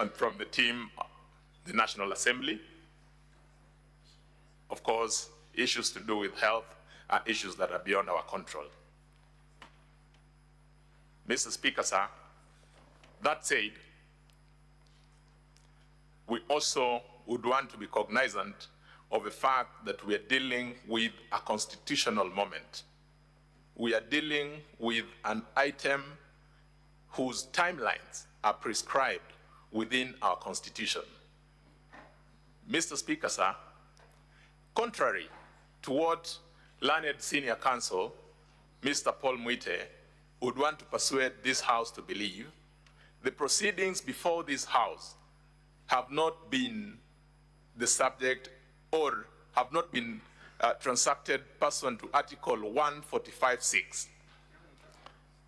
and from the team, the National Assembly. Of course, issues to do with health are issues that are beyond our control. Mr. Speaker, sir, that said, we also would want to be cognizant of the fact that we are dealing with a constitutional moment. We are dealing with an item whose timelines are prescribed within our Constitution. Mr. Speaker, sir, contrary to what learned senior counsel, Mr. Paul Mwite, would want to persuade this House to believe, the proceedings before this House have not been the subject or have not been transacted pursuant to Article 145(6).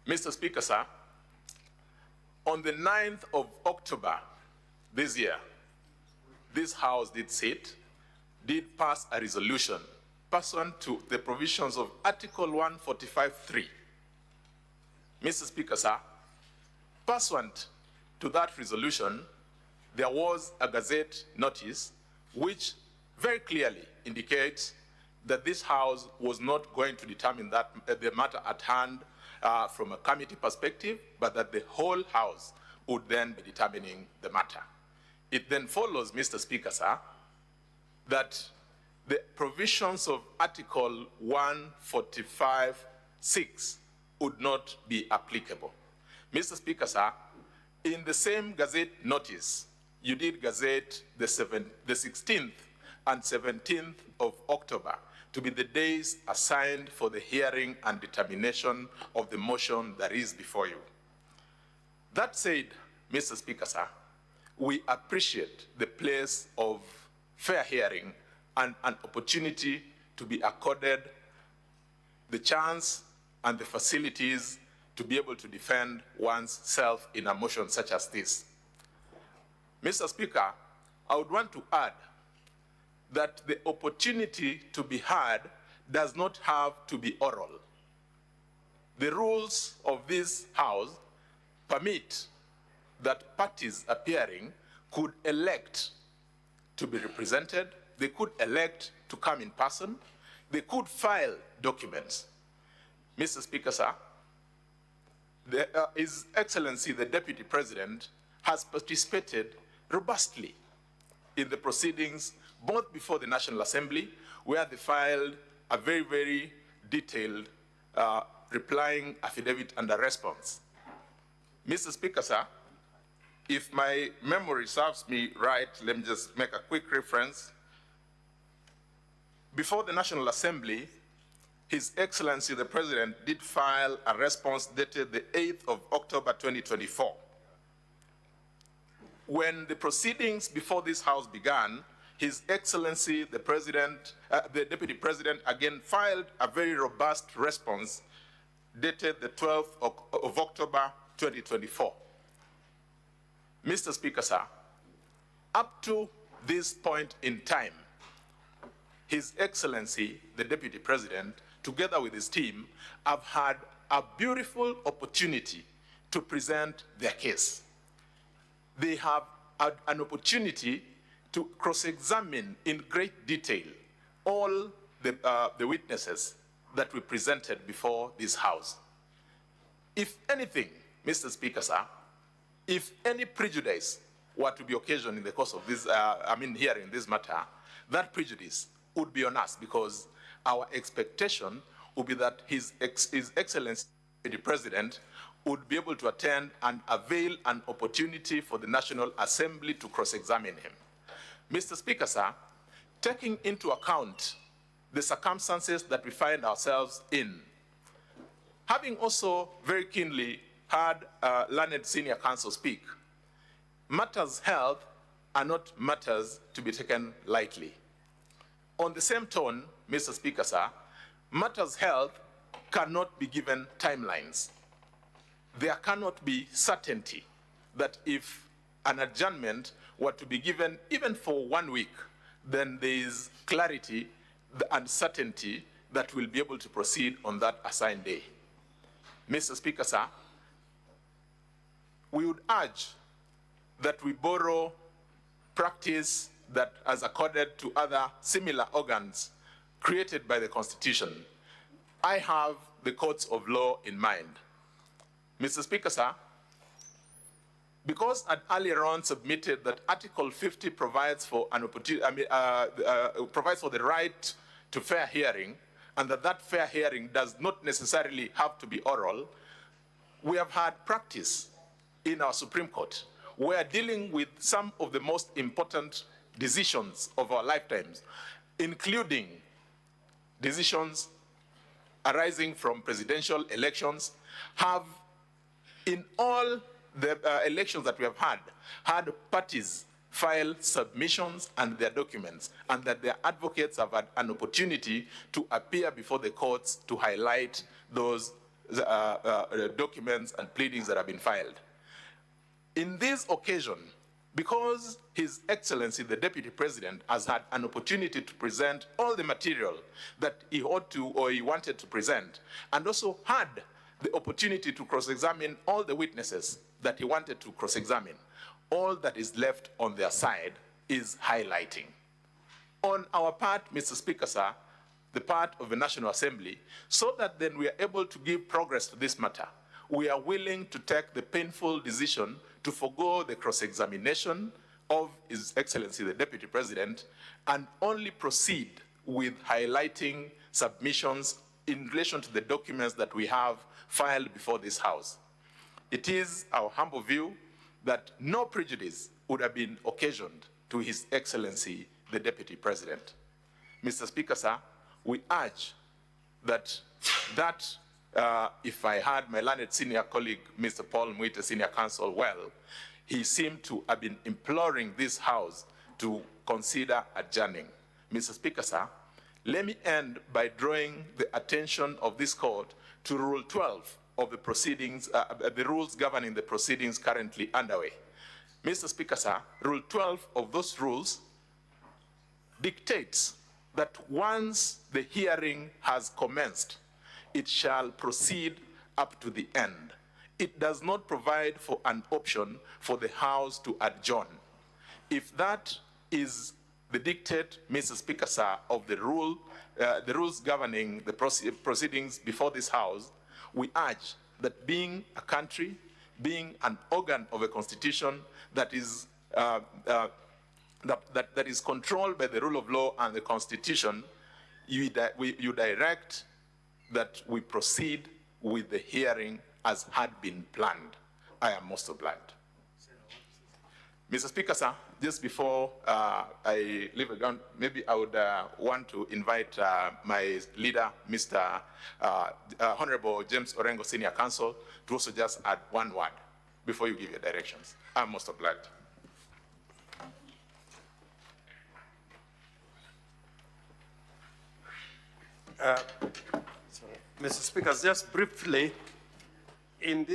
Mr. Speaker, sir, on the 9th of October this year, this House did pass a resolution pursuant to the provisions of Article 145(3). Mr. Speaker, sir, pursuant to that resolution, there was a Gazette notice which very clearly indicates that this House was not going to determine that, the matter at hand from a committee perspective, but that the whole House would then be determining the matter. It then follows, Mr. Speaker, sir, that the provisions of Article 145(6) would not be applicable. Mr. Speaker, sir, in the same Gazette notice, you did gazette the 16th and 17th of October to be the days assigned for the hearing and determination of the motion that is before you. That said, Mr. Speaker, sir, we appreciate the place of fair hearing and an opportunity to be accorded the chance and the facilities to be able to defend one's self in a motion such as this. Mr. Speaker, I would want to add that the opportunity to be heard does not have to be oral. The rules of this House permit that parties appearing could elect to be represented, they could elect to come in person, they could file documents. Mr. Speaker, sir, His Excellency, the Deputy President, has participated robustly in the proceedings, both before the National Assembly, where they filed a very, very detailed replying affidavit and a response. Mr. Speaker, sir, if my memory serves me right, let me just make a quick reference. Before the National Assembly, His Excellency the President did file a response dated the 8th of October 2024. When the proceedings before this House began, His Excellency the President, the Deputy President again filed a very robust response dated the 12th of October 2024. Mr. Speaker, sir, up to this point in time, His Excellency the Deputy President, together with his team, have had a beautiful opportunity to present their case. They have had an opportunity to cross-examine in great detail all the witnesses that we presented before this House. If anything, Mr. Speaker, sir, if any prejudice were to be occasioned in the course of this, hearing this matter, that prejudice would be on us, because our expectation would be that His Excellency the President would be able to attend and avail an opportunity for the National Assembly to cross-examine him. Mr. Speaker, sir, taking into account the circumstances that we find ourselves in, having also very keenly heard learned senior counsel speak, matters held are not matters to be taken lightly. On the same tone, Mr. Speaker, sir, matters held cannot be given timelines. There cannot be certainty that if an adjournment were to be given even for 1 week, then there is clarity and certainty that we'll be able to proceed on that assigned day. Mr. Speaker, sir, we would urge that we borrow practice that has accorded to other similar organs created by the Constitution. I have the courts of law in mind. Mr. Speaker, sir, because I earlier on submitted that Article 50 provides for an opportunity, provides for the right to fair hearing, and that fair hearing does not necessarily have to be oral, we have had practice in our Supreme Court. We are dealing with some of the most important decisions of our lifetimes, including decisions arising from presidential elections, have in all the elections that we have had parties file submissions and their documents, and that their advocates have had an opportunity to appear before the courts to highlight those documents and pleadings that have been filed. In this occasion, because His Excellency, the Deputy President, has had an opportunity to present all the material that he ought to or he wanted to present, and also had the opportunity to cross-examine all the witnesses that he wanted to cross-examine, all that is left on their side is highlighting. On our part, Mr. Speaker, sir, the part of the National Assembly, so that then we are able to give progress to this matter, we are willing to take the painful decision to forego the cross-examination of His Excellency, the Deputy President, and only proceed with highlighting submissions in relation to the documents that we have filed before this House. It is our humble view that no prejudice would have been occasioned to His Excellency, the Deputy President. Mr. Speaker, sir, we urge that if I had my learned senior colleague, Mr. Paul Mwite, Senior Counsel, well, he seemed to have been imploring this House to consider adjourning. Mr. Speaker, sir, let me end by drawing the attention of this court to Rule 12 of the proceedings, the rules governing the proceedings currently underway. Mr. Speaker, sir, Rule 12 of those rules dictates that once the hearing has commenced, it shall proceed up to the end. It does not provide for an option for the House to adjourn. If that is the dictate, Mr. Speaker, sir, of the rules governing the proceedings before this House, we urge that being a country, being an organ of a constitution that is that is controlled by the rule of law and the Constitution, you direct that we proceed with the hearing as had been planned. I am most obliged. Mr. Speaker, sir, just before I leave the ground, maybe I would want to invite my leader, Mr. Honorable James Orengo, Senior Counsel, to also just add one word before you give your directions. I'm most obliged. Mr. Speaker, just briefly, in this